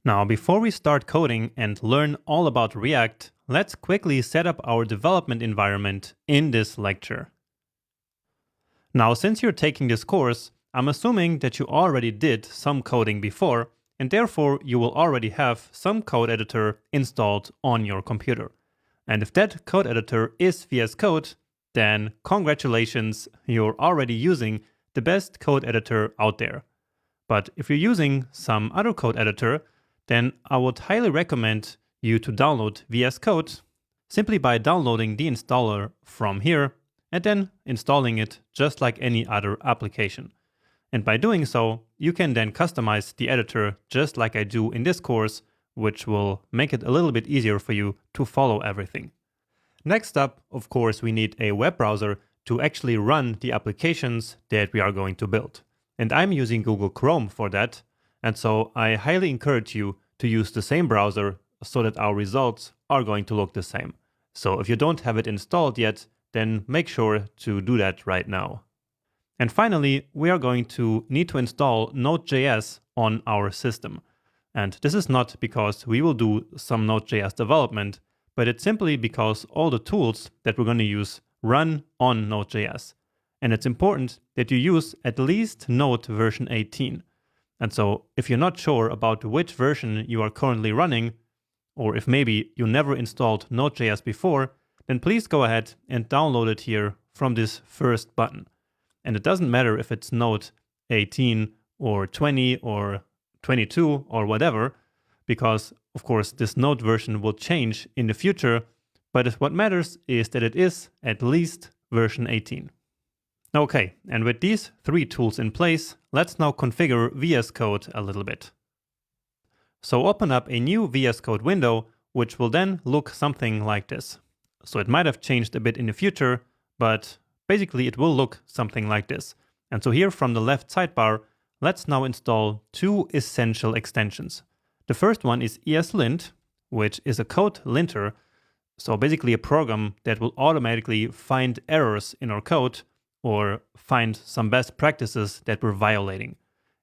Now, before we start coding and learn all about React, let's quickly set up our development environment in this lecture. Now, since you're taking this course, I'm assuming that you already did some coding before, and therefore you will already have some code editor installed on your computer. And if that code editor is VS Code, then congratulations, you're already using the best code editor out there. But if you're using some other code editor, then I would highly recommend you to download VS Code simply by downloading the installer from here and then installing it just like any other application. And by doing so, you can then customize the editor just like I do in this course, which will make it a little bit easier for you to follow everything. Next up, of course, we need a web browser to actually run the applications that we are going to build. And I'm using Google Chrome for that. And so I highly encourage you to use the same browser so that our results are going to look the same. So if you don't have it installed yet, then make sure to do that right now. And finally, we are going to need to install Node.js on our system. And this is not because we will do some Node.js development, but it's simply because all the tools that we're going to use run on Node.js. And it's important that you use at least Node version 18. And so if you're not sure about which version you are currently running, or if maybe you never installed Node.js before, then please go ahead and download it here from this first button. And it doesn't matter if it's Node 18 or 20 or 22 or whatever, because of course this Node version will change in the future, but what matters is that it is at least version 18. Okay, and with these three tools in place, let's now configure VS Code a little bit. So open up a new VS Code window, which will then look something like this. So it might have changed a bit in the future, but basically it will look something like this. And so here from the left sidebar, let's now install two essential extensions. The first one is ESLint, which is a code linter. So basically a program that will automatically find errors in our code or find some best practices that we're violating.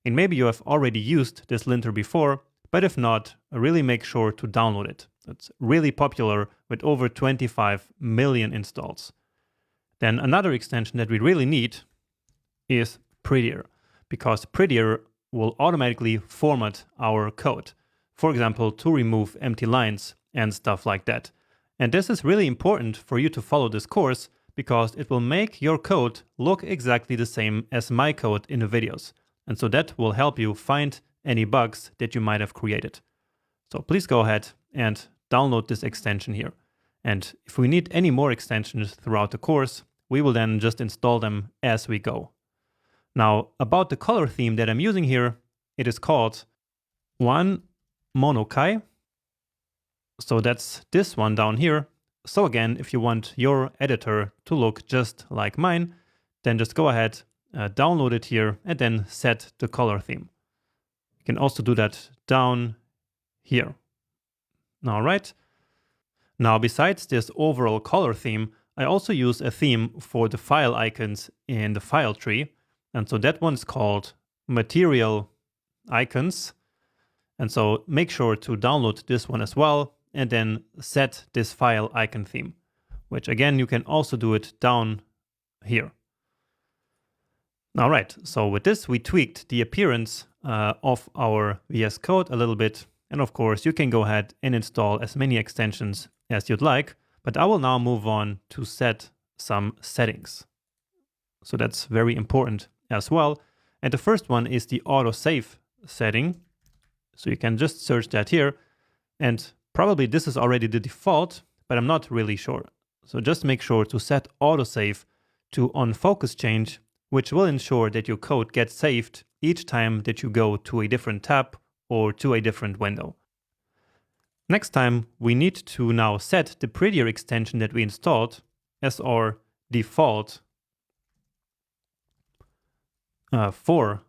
And maybe you have already used this linter before, but if not, really make sure to download it. It's really popular with over 25 million installs. Then another extension that we really need is Prettier, because Prettier will automatically format our code. For example, to remove empty lines and stuff like that. And this is really important for you to follow this course because it will make your code look exactly the same as my code in the videos. And so that will help you find any bugs that you might have created. So please go ahead and download this extension here. And if we need any more extensions throughout the course, we will then just install them as we go. Now, about the color theme that I'm using here, it is called OneMonokai. So that's this one down here. So again, if you want your editor to look just like mine, then just go ahead, download it here, and then set the color theme. You can also do that down here. All right. Now, besides this overall color theme, I also use a theme for the file icons in the file tree. And so that one's called Material Icons. And so make sure to download this one as well, and then set this file icon theme, which again, you can also do it down here. All right, so with this, we tweaked the appearance of our VS Code a little bit. And of course, you can go ahead and install as many extensions as you'd like, but I will now move on to set some settings. So that's very important as well. And the first one is the autosave setting. So you can just search that here, and probably this is already the default, but I'm not really sure. So just make sure to set autosave to on focus change, which will ensure that your code gets saved each time that you go to a different tab or to a different window. Next time, we need to now set the Prettier extension that we installed as our default formatter.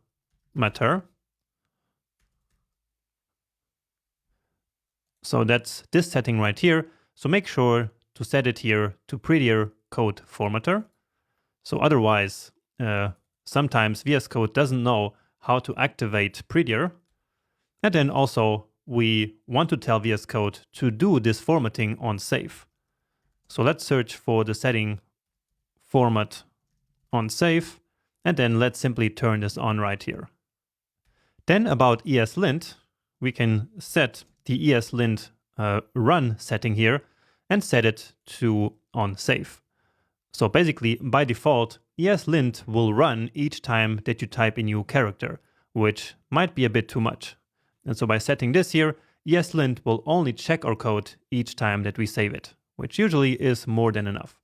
So that's this setting right here. So make sure to set it here to Prettier code formatter. So otherwise, sometimes VS Code doesn't know how to activate Prettier. And then also we want to tell VS Code to do this formatting on save. So let's search for the setting format on save, and then let's simply turn this on right here. Then about ESLint, we can set the ESLint run setting here and set it to on save. So basically, by default, ESLint will run each time that you type a new character, which might be a bit too much. And so by setting this here, ESLint will only check our code each time that we save it, which usually is more than enough.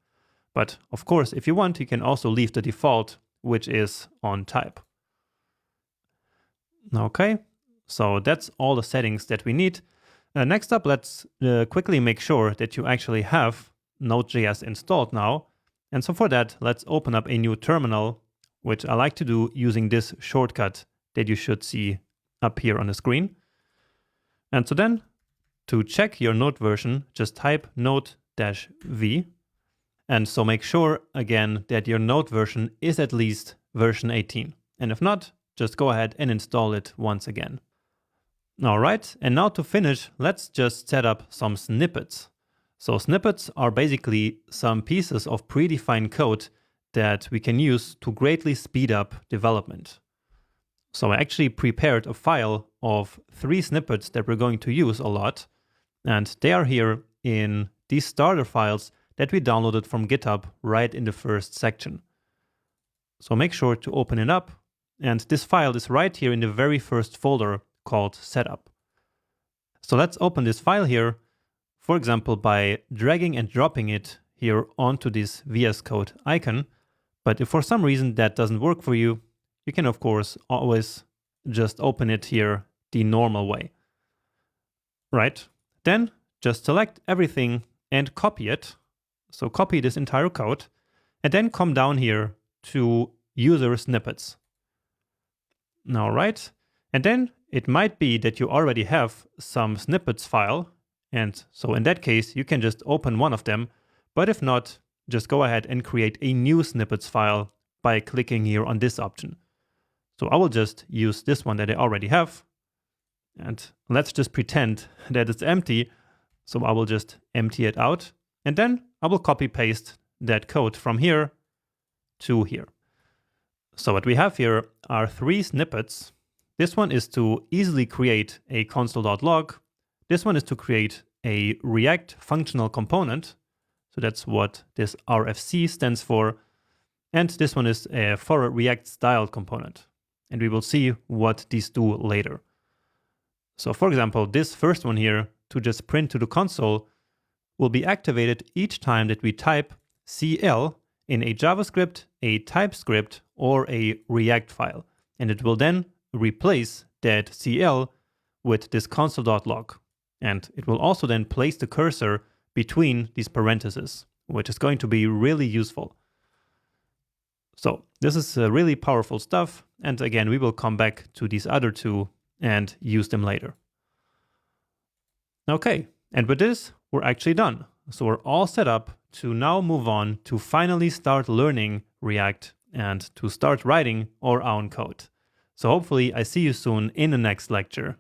But of course, if you want, you can also leave the default, which is on type. Okay, so that's all the settings that we need. Next up, let's quickly make sure that you actually have Node.js installed now. And so for that, let's open up a new terminal, which I like to do using this shortcut that you should see up here on the screen. And so then, to check your Node version, just type node-v. And so make sure, again, that your Node version is at least version 18. And if not, just go ahead and install it once again. All right, and now to finish, let's just set up some snippets. So snippets are basically some pieces of predefined code that we can use to greatly speed up development. So I actually prepared a file of 3 snippets that we're going to use a lot, and they are here in these starter files that we downloaded from GitHub right in the first section. So make sure to open it up, and this file is right here in the very first folder called setup. So let's open this file here, for example, by dragging and dropping it here onto this VS Code icon. But if for some reason that doesn't work for you, you can of course always just open it here the normal way. Right? Then just select everything and copy it. So copy this entire code and then come down here to user snippets. All right. And then it might be that you already have some snippets file. And so in that case, you can just open one of them. But if not, just go ahead and create a new snippets file by clicking here on this option. So I will just use this one that I already have. And let's just pretend that it's empty. So I will just empty it out. And then I will copy paste that code from here to here. So what we have here are 3 snippets. This one is to easily create a console.log. This one is to create a React functional component. So that's what this RFC stands for. And this one is for a React style component. And we will see what these do later. So for example, this first one here, to just print to the console, will be activated each time that we type CL in a JavaScript, a TypeScript, or a React file. And it will then replace that CL with this console.log. And it will also then place the cursor between these parentheses, which is going to be really useful. So this is really powerful stuff. And again, we will come back to these other 2 and use them later. Okay, and with this, we're actually done. So we're all set up to now move on to finally start learning React and to start writing our own code. So hopefully I see you soon in the next lecture.